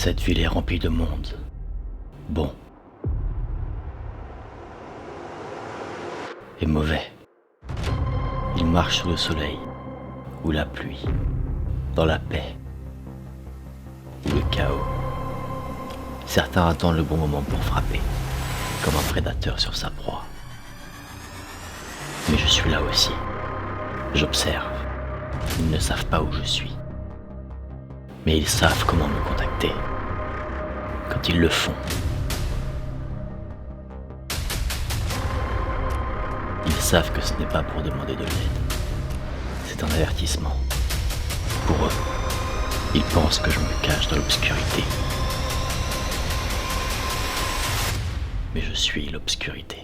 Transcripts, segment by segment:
Cette ville est remplie de monde. Bon. Et mauvais. Ils marchent sous le soleil, ou la pluie, dans la paix, ou le chaos. Certains attendent le bon moment pour frapper, comme un prédateur sur sa proie. Mais je suis là aussi. J'observe. Ils ne savent pas où je suis. Mais ils savent comment me contacter. Quand ils le font. Ils savent que ce n'est pas pour demander de l'aide. C'est un avertissement. Pour eux, ils pensent que je me cache dans l'obscurité. Mais je suis l'obscurité.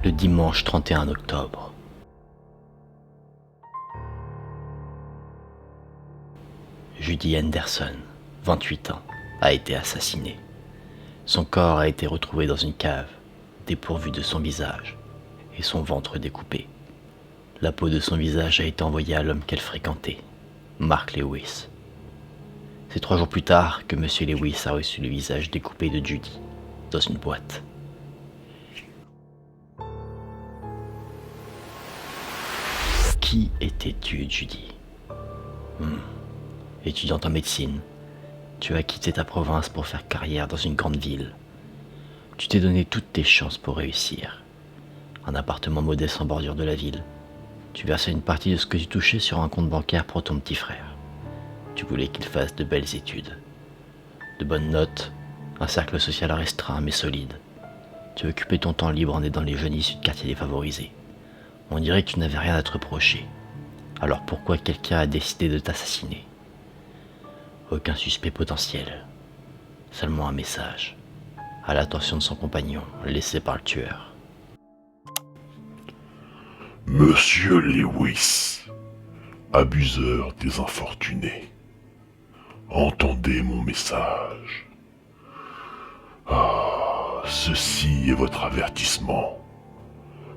Le dimanche 31 octobre. Judy Henderson, 28 ans, a été assassinée. Son corps a été retrouvé dans une cave, dépourvu de son visage et son ventre découpé. La peau de son visage a été envoyée à l'homme qu'elle fréquentait, Mark Lewis. C'est 3 jours plus tard que M. Lewis a reçu le visage découpé de Judy dans une boîte. Qui étais-tu, Judy? Étudiante en médecine, tu as quitté ta province pour faire carrière dans une grande ville. Tu t'es donné toutes tes chances pour réussir. Un appartement modeste en bordure de la ville. Tu versais une partie de ce que tu touchais sur un compte bancaire pour ton petit frère. Tu voulais qu'il fasse de belles études. De bonnes notes, un cercle social restreint mais solide. Tu occupais ton temps libre en aidant les jeunes issus de quartiers défavorisés. On dirait que tu n'avais rien à te reprocher. Alors pourquoi quelqu'un a décidé de t'assassiner? Aucun suspect potentiel. Seulement un message, à l'attention de son compagnon, laissé par le tueur. Monsieur Lewis, abuseur des infortunés, entendez mon message. Ceci est votre avertissement.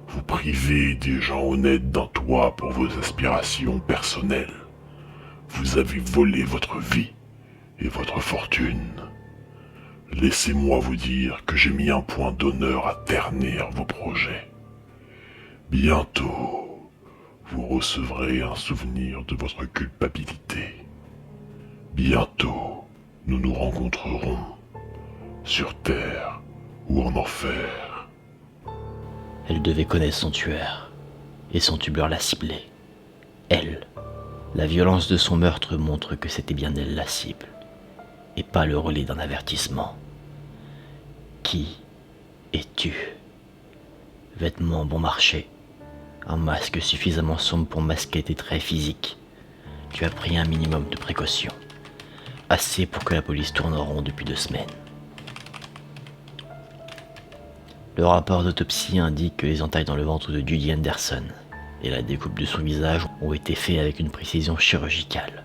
Vous privez des gens honnêtes d'un toit pour vos aspirations personnelles. Vous avez volé votre vie et votre fortune. laissez-moi vous dire que j'ai mis un point d'honneur à ternir vos projets. Bientôt, vous recevrez un souvenir de votre culpabilité. Bientôt, nous nous rencontrerons, sur Terre ou en enfer. Elle devait connaître son tueur, et son tueur l'a ciblé. Elle. La violence de son meurtre montre que c'était bien elle la cible, et pas le relais d'un avertissement. Qui es-tu? Vêtements bon marché, un masque suffisamment sombre pour masquer tes traits physiques. Tu as pris un minimum de précautions, assez pour que la police tourne en rond depuis 2 semaines. Le rapport d'autopsie indique que les entailles dans le ventre de Judy Anderson et la découpe de son visage ont été faits avec une précision chirurgicale.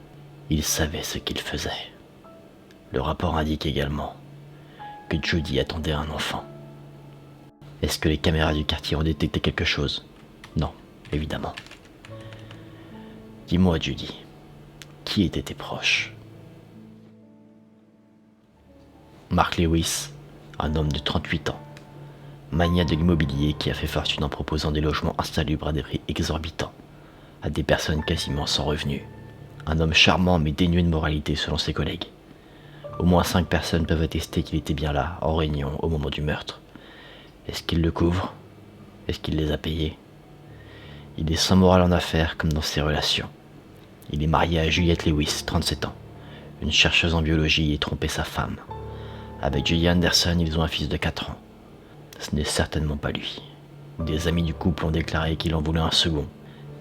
Il savait ce qu'il faisait. Le rapport indique également que Judy attendait un enfant. Est-ce que les caméras du quartier ont détecté quelque chose? Non, évidemment. Dis-moi, Judy, qui étaient tes proches? Mark Lewis, un homme de 38 ans, magnat de l'immobilier qui a fait fortune en proposant des logements insalubres à des prix exorbitants, à des personnes quasiment sans revenus. Un homme charmant mais dénué de moralité selon ses collègues. Au moins 5 personnes peuvent attester qu'il était bien là, en réunion, au moment du meurtre. Est-ce qu'il le couvre? Est-ce qu'il les a payés? Il est sans morale en affaires comme dans ses relations. Il est marié à Juliette Lewis, 37 ans, une chercheuse en biologie et trompé sa femme. Avec Judy Anderson, ils ont un fils de 4 ans. Ce n'est certainement pas lui. Des amis du couple ont déclaré qu'il en voulait un second,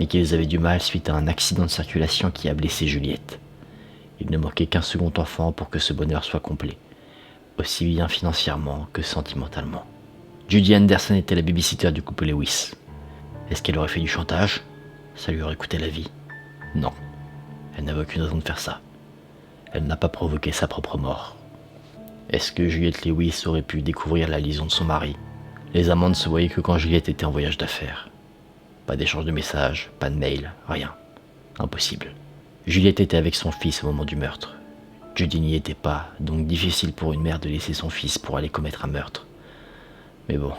mais qu'ils avaient du mal suite à un accident de circulation qui a blessé Juliette. Il ne manquait qu'un second enfant pour que ce bonheur soit complet, aussi bien financièrement que sentimentalement. Judy Anderson était la babysitter du couple Lewis. Est-ce qu'elle aurait fait du chantage? Ça lui aurait coûté la vie. Non, elle n'avait aucune raison de faire ça. Elle n'a pas provoqué sa propre mort. Est-ce que Juliette Lewis aurait pu découvrir la liaison de son mari? Les amants ne se voyaient que quand Juliette était en voyage d'affaires. Pas d'échange de messages, pas de mail, rien. Impossible. Juliette était avec son fils au moment du meurtre. Judy n'y était pas, donc difficile pour une mère de laisser son fils pour aller commettre un meurtre. Mais bon,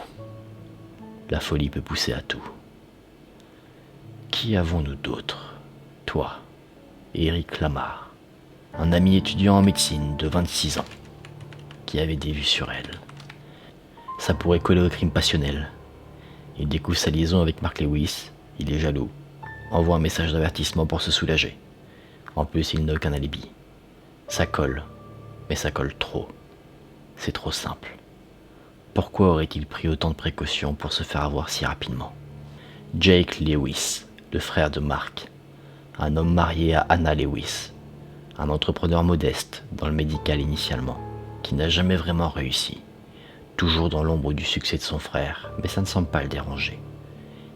la folie peut pousser à tout. Qui avons-nous d'autres? Toi, Eric Lamar, un ami étudiant en médecine de 26 ans, qui avait des vues sur elle. Ça pourrait coller au crime passionnel. Il découvre sa liaison avec Mark Lewis, il est jaloux, envoie un message d'avertissement pour se soulager. En plus, il n'a aucun alibi. Ça colle, mais ça colle trop. C'est trop simple. Pourquoi aurait-il pris autant de précautions pour se faire avoir si rapidement? Jake Lewis, le frère de Mark, un homme marié à Anna Lewis, un entrepreneur modeste dans le médical initialement, qui n'a jamais vraiment réussi. Toujours dans l'ombre du succès de son frère, mais ça ne semble pas le déranger.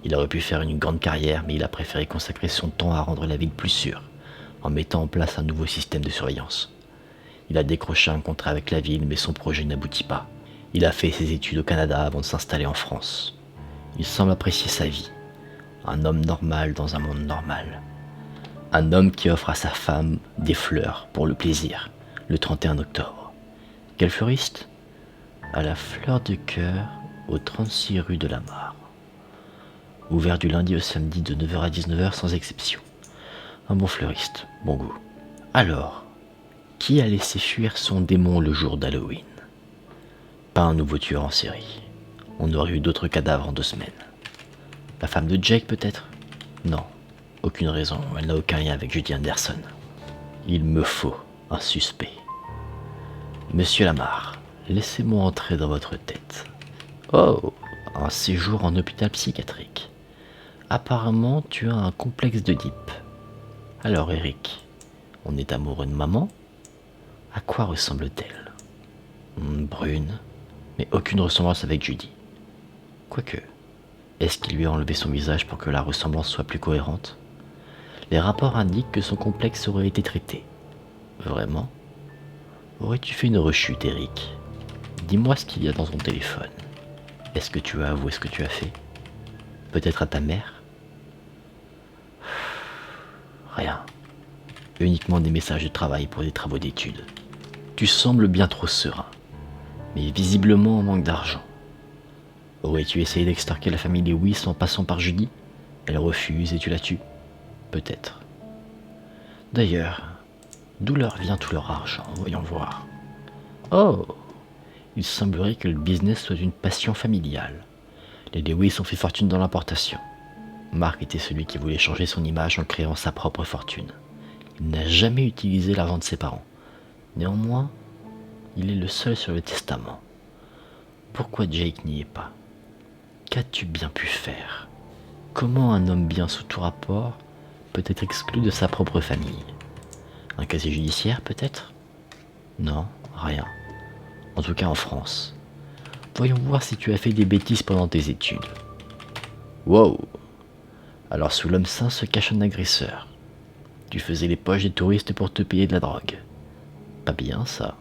Il aurait pu faire une grande carrière, mais il a préféré consacrer son temps à rendre la ville plus sûre, en mettant en place un nouveau système de surveillance. Il a décroché un contrat avec la ville, mais son projet n'aboutit pas. Il a fait ses études au Canada avant de s'installer en France. Il semble apprécier sa vie. Un homme normal dans un monde normal. Un homme qui offre à sa femme des fleurs pour le plaisir, le 31 octobre. Quel fleuriste? À la Fleur de Cœur, au 36 rue de la Mare. Ouvert du lundi au samedi de 9h à 19h sans exception. Un bon fleuriste, bon goût. Alors, qui a laissé fuir son démon le jour d'Halloween? Pas un nouveau tueur en série. On aurait eu d'autres cadavres en 2 semaines. La femme de Jake peut-être? Non, aucune raison, elle n'a aucun lien avec Judy Anderson. Il me faut un suspect. Monsieur Lamar, laissez-moi entrer dans votre tête. Oh, un séjour en hôpital psychiatrique. Apparemment, tu as un complexe d'Oedipe. Alors Eric, on est amoureux de maman? À quoi ressemble-t-elle? Brune, mais aucune ressemblance avec Judy. Quoique, est-ce qu'il lui a enlevé son visage pour que la ressemblance soit plus cohérente? Les rapports indiquent que son complexe aurait été traité. Vraiment? Aurais-tu fait une rechute, Eric? Dis-moi ce qu'il y a dans ton téléphone. Est-ce que tu as avoué ce que tu as fait? Peut-être à ta mère? Rien. Uniquement des messages de travail pour des travaux d'études. Tu sembles bien trop serein. mais visiblement en manque d'argent. Aurais-tu essayé d'extorquer la famille Lewis en passant par Judy? Elle refuse et tu la tues? Peut-être. D'ailleurs, d'où leur vient tout leur argent? Voyons voir. Oh! Il semblerait que le business soit une passion familiale. Les Lewis ont fait fortune dans l'importation. Mark était celui qui voulait changer son image en créant sa propre fortune. Il n'a jamais utilisé l'argent de ses parents. Néanmoins, il est le seul sur le testament. Pourquoi Jake n'y est pas? Qu'as-tu bien pu faire? Comment un homme bien sous tout rapport peut être exclu de sa propre famille? Un casier judiciaire peut-être? Non, rien. En tout cas en France. Voyons voir si tu as fait des bêtises pendant tes études. Wow! Alors sous l'homme sain se cache un agresseur. Tu faisais les poches des touristes pour te payer de la drogue. Pas bien ça.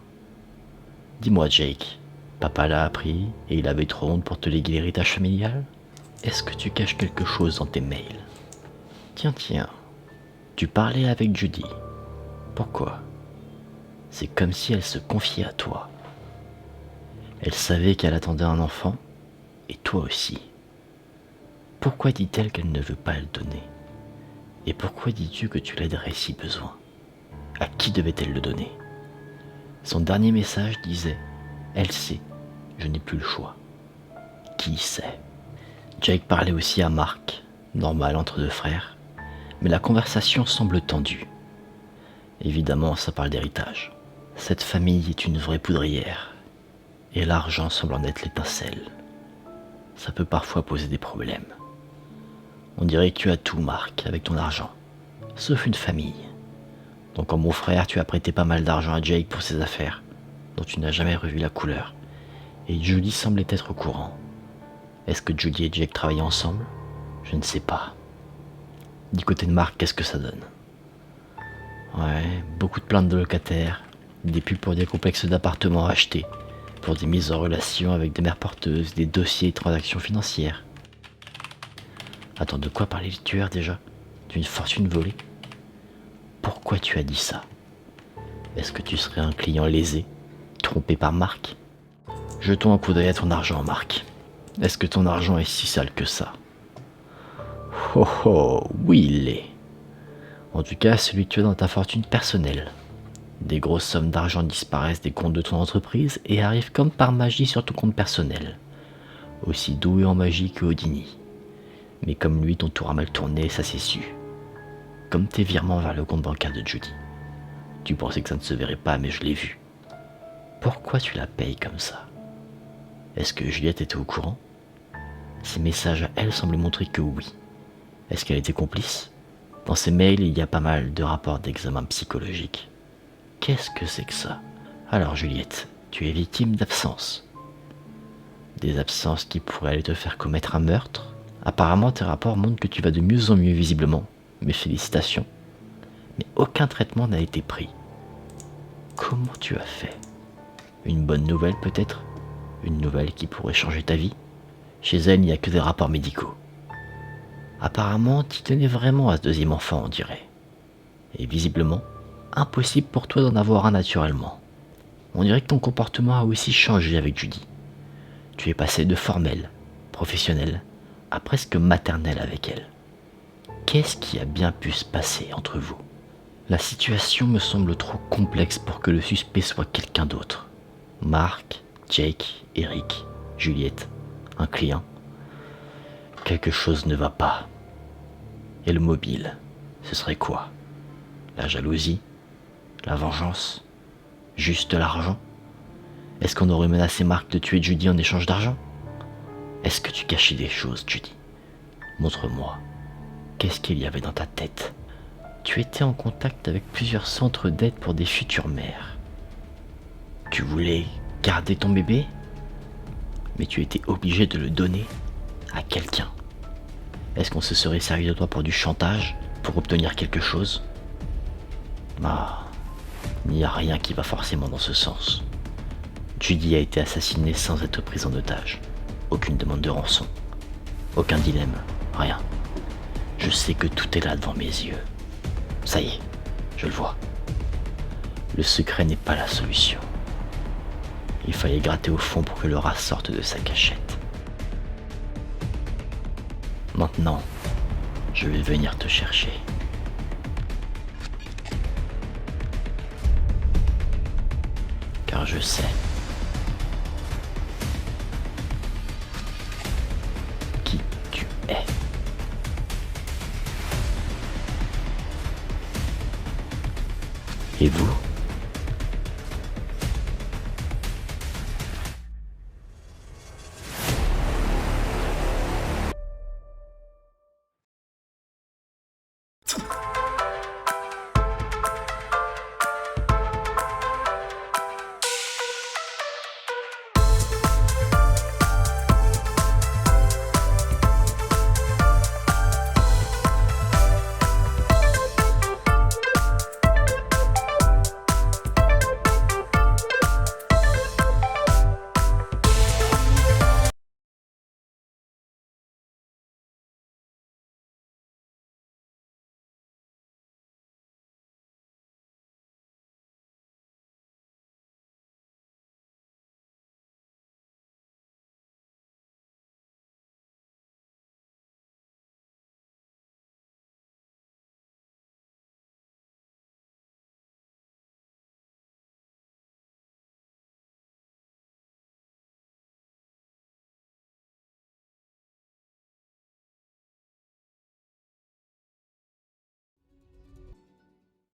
Dis-moi Jake, papa l'a appris et il avait trop honte pour te léguer l'héritage familial? Est-ce que tu caches quelque chose dans tes mails? Tiens, tu parlais avec Judy. Pourquoi? C'est comme si elle se confiait à toi. Elle savait qu'elle attendait un enfant, et toi aussi. Pourquoi dit-elle qu'elle ne veut pas le donner? Et pourquoi dis-tu que tu l'aiderais si besoin? À qui devait-elle le donner? Son dernier message disait « Elle sait, je n'ai plus le choix. » Qui sait? Jake parlait aussi à Mark, normal entre deux frères, mais la conversation semble tendue. Évidemment, ça parle d'héritage. Cette famille est une vraie poudrière. Et l'argent semble en être l'étincelle. Ça peut parfois poser des problèmes. On dirait que tu as tout, Mark, avec ton argent. Sauf une famille. Donc comme mon frère, tu as prêté pas mal d'argent à Jake pour ses affaires, dont tu n'as jamais revu la couleur. Et Judy semblait être au courant. Est-ce que Judy et Jake travaillaient ensemble? Je ne sais pas. Du côté de Mark, qu'est-ce que ça donne? Ouais, beaucoup de plaintes de locataires, des pubs pour des complexes d'appartements achetés, pour des mises en relation avec des mères porteuses, des dossiers et transactions financières. Attends, de quoi parlait le tueur déjà? D'une fortune volée? Pourquoi tu as dit ça? Est-ce que tu serais un client lésé, trompé par Mark? Jetons un coup d'œil à ton argent, Mark. Est-ce que ton argent est si sale que ça? Oh oh, oui il l'est. En tout cas, celui que tu as dans ta fortune personnelle. Des grosses sommes d'argent disparaissent des comptes de ton entreprise et arrivent comme par magie sur ton compte personnel. Aussi doué en magie que Houdini. Mais comme lui, ton tour a mal tourné, ça s'est su. Comme tes virements vers le compte bancaire de Judy. Tu pensais que ça ne se verrait pas, mais je l'ai vu. Pourquoi tu la payes comme ça? Est-ce que Juliette était au courant? Ses messages à elle semblaient montrer que oui. Est-ce qu'elle était complice? Dans ses mails, il y a pas mal de rapports d'examen psychologique. Qu'est-ce que c'est que ça? Alors Juliette, tu es victime d'absence. Des absences qui pourraient aller te faire commettre un meurtre? Apparemment, tes rapports montrent que tu vas de mieux en mieux visiblement. Mes félicitations. Mais aucun traitement n'a été pris. Comment tu as fait? Une bonne nouvelle peut-être? Une nouvelle qui pourrait changer ta vie? Chez elle, il n'y a que des rapports médicaux. Apparemment, tu tenais vraiment à ce deuxième enfant, on dirait. Et visiblement, impossible pour toi d'en avoir un naturellement. On dirait que ton comportement a aussi changé avec Judy. Tu es passé de formel, professionnel, à presque maternel avec elle. Qu'est-ce qui a bien pu se passer entre vous? La situation me semble trop complexe pour que le suspect soit quelqu'un d'autre. Mark, Jake, Eric, Juliette, un client. Quelque chose ne va pas. Et le mobile, ce serait quoi? La jalousie? La vengeance? Juste l'argent? Est-ce qu'on aurait menacé Mark de tuer Judy en échange d'argent? Est-ce que tu cachais des choses, Judy? Montre-moi. Qu'est-ce qu'il y avait dans ta tête? Tu étais en contact avec plusieurs centres d'aide pour des futures mères. Tu voulais garder ton bébé? Mais tu étais obligé de le donner à quelqu'un. Est-ce qu'on se serait servi de toi pour du chantage, pour obtenir quelque chose? Ah, il n'y a rien qui va forcément dans ce sens. Judy a été assassinée sans être prise en otage. Aucune demande de rançon. Aucun dilemme. Rien. Je sais que tout est là devant mes yeux. Ça y est, je le vois. Le secret n'est pas la solution. Il fallait gratter au fond pour que le rat sorte de sa cachette. Maintenant, je vais venir te chercher. Car je sais qui tu es. Et vous ?